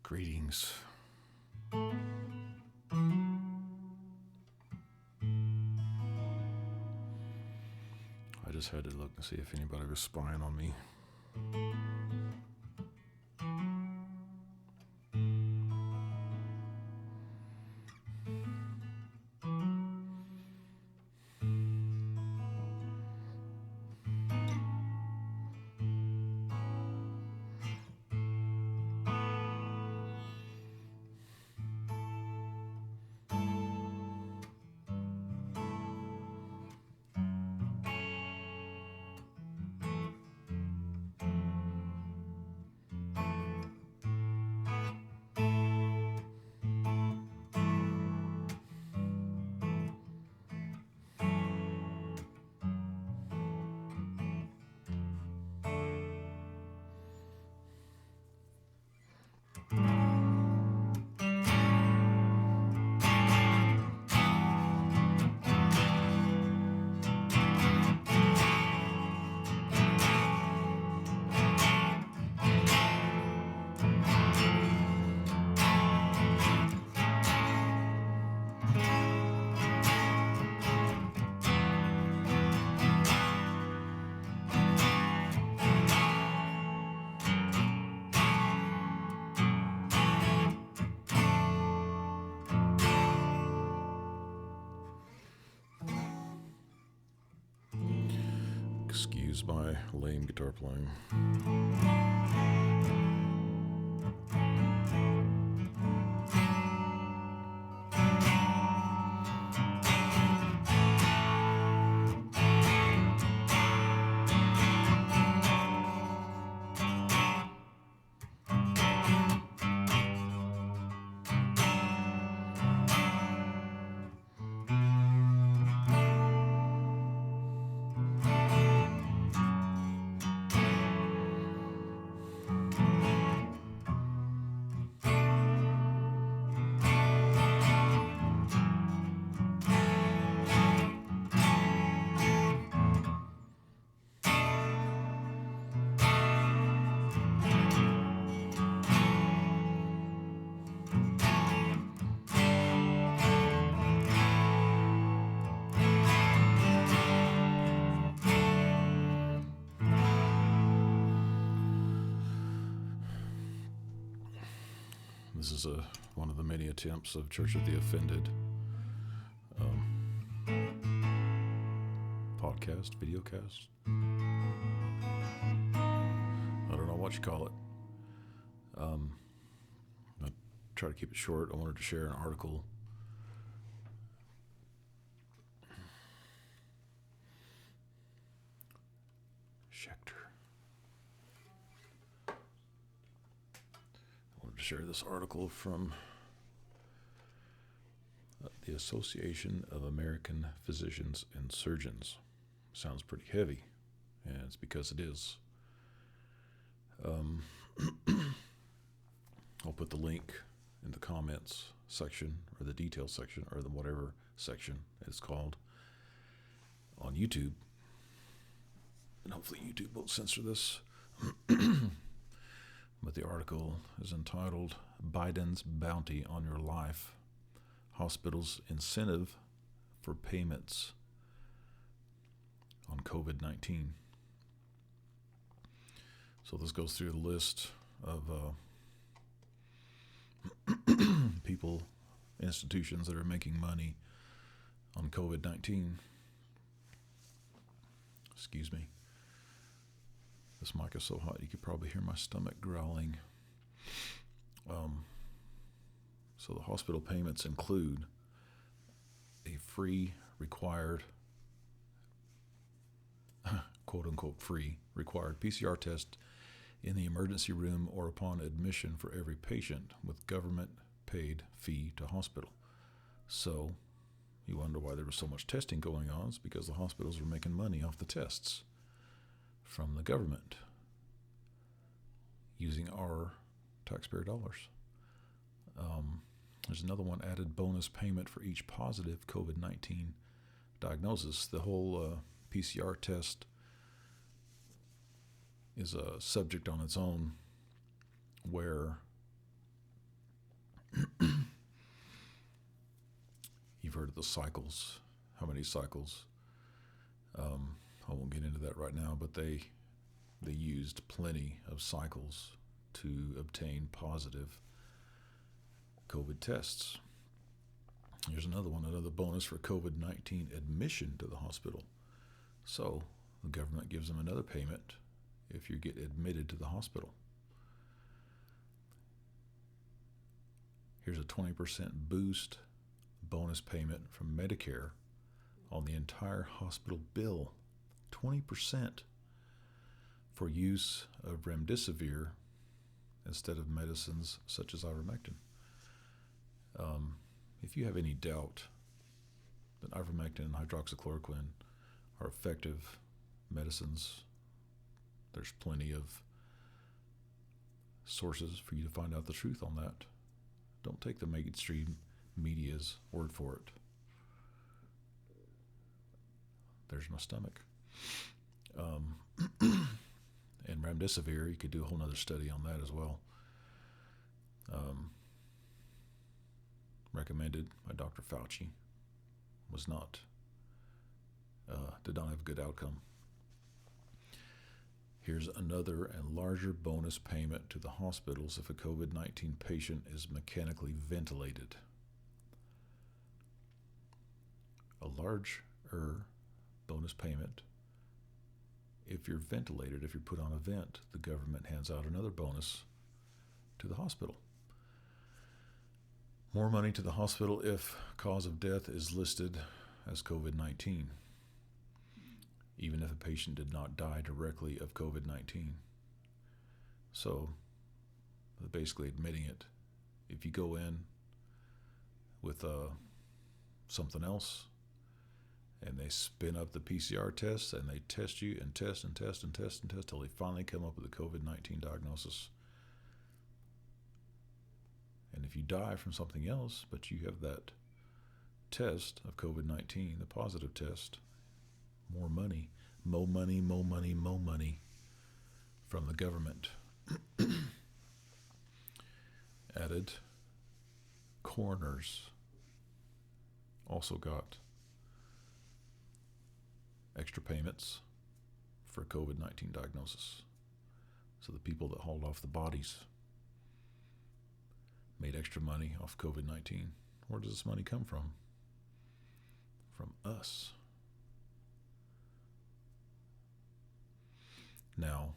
Greetings. I just had to look and see if anybody was spying on me. Excuse my lame guitar playing. This is one of the many attempts of Church of the Offended podcast, videocast. I don't know what you call it. I try to keep it short. I wanted to share an article. Schechter. Share this article from the Association of American Physicians and Surgeons. Sounds pretty heavy, and it's because it is. I'll put the link in the comments section, or the details section, or the whatever section it's called on YouTube. And hopefully YouTube won't censor this. But the article is entitled Biden's Bounty on Your Life, Hospitals' Incentive for Payments on COVID-19. So this goes through the list of people, institutions that are making money on COVID-19. Excuse me. This mic is so hot you could probably hear my stomach growling. So the hospital payments include a free required, quote unquote free required PCR test in the emergency room or upon admission for every patient with government paid fee to hospital. So you wonder why there was so much testing going on. It's because the hospitals were making money off the tests from the government using our taxpayer dollars. There's another one, added bonus payment for each positive COVID-19 diagnosis. The whole PCR test is a subject on its own, where you've heard of the cycles. How many cycles? I won't get into that right now, but they used plenty of cycles to obtain positive COVID tests. Here's another one, another bonus for COVID-19 admission to the hospital. So the government gives them another payment if you get admitted to the hospital. Here's a 20% boost bonus payment from Medicare on the entire hospital bill. 20% for use of remdesivir instead of medicines such as ivermectin. If you have any doubt that ivermectin and hydroxychloroquine are effective medicines, there's plenty of sources for you to find out the truth on that. Don't take the mainstream media's word for it. There's my stomach. And remdesivir, you could do a whole nother study on that as well. Recommended by Dr. Fauci, did not have a good outcome. Here's another and larger bonus payment to the hospitals if a COVID-19 patient is mechanically ventilated. A larger bonus payment if you're ventilated, if you're put on a vent. The government hands out another bonus to the hospital. More money to the hospital if cause of death is listed as COVID-19, even if a patient did not die directly of COVID-19. So, basically admitting it. If you go in with something else, and they spin up the PCR tests, and they test you and test and test and test and test till they finally come up with a COVID-19 diagnosis. And if you die from something else, but you have that test of COVID-19, the positive test, more money from the government. Added, coroners also got extra payments for COVID-19 diagnosis. So the people that hauled off the bodies made extra money off COVID-19. Where does this money come from? From us. Now,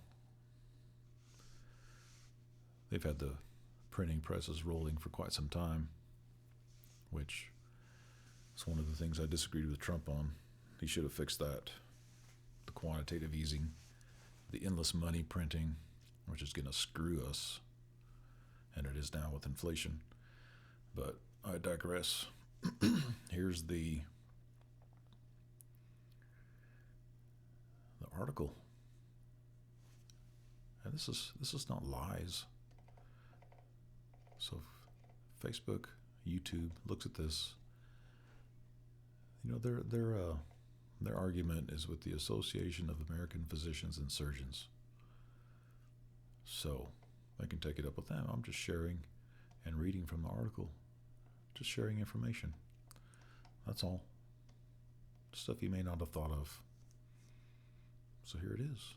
they've had the printing presses rolling for quite some time, which is one of the things I disagreed with Trump on. He should have fixed that. The quantitative easing, the endless money printing, which is going to screw us, and it is now with inflation. But I digress. Here's the article. And this is not lies. So Facebook, YouTube looks at this. You know, their argument is with the Association of American Physicians and Surgeons. So I can take it up with them. I'm just sharing and reading from the article. Just sharing information. That's all. Stuff you may not have thought of. So here it is.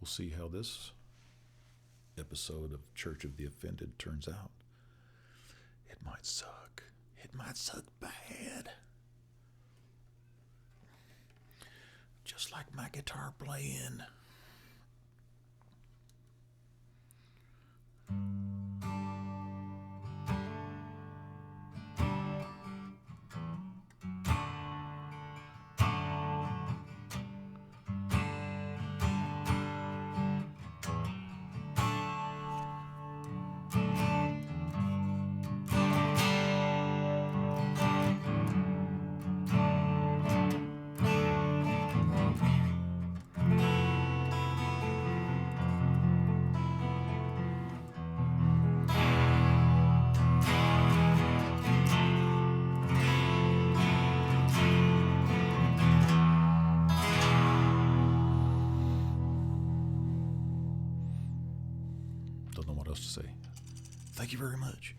We'll see how this episode of Church of the Offended turns out. It might suck. It might suck bad. Just like my guitar playing. Don't know what else to say. Thank you very much.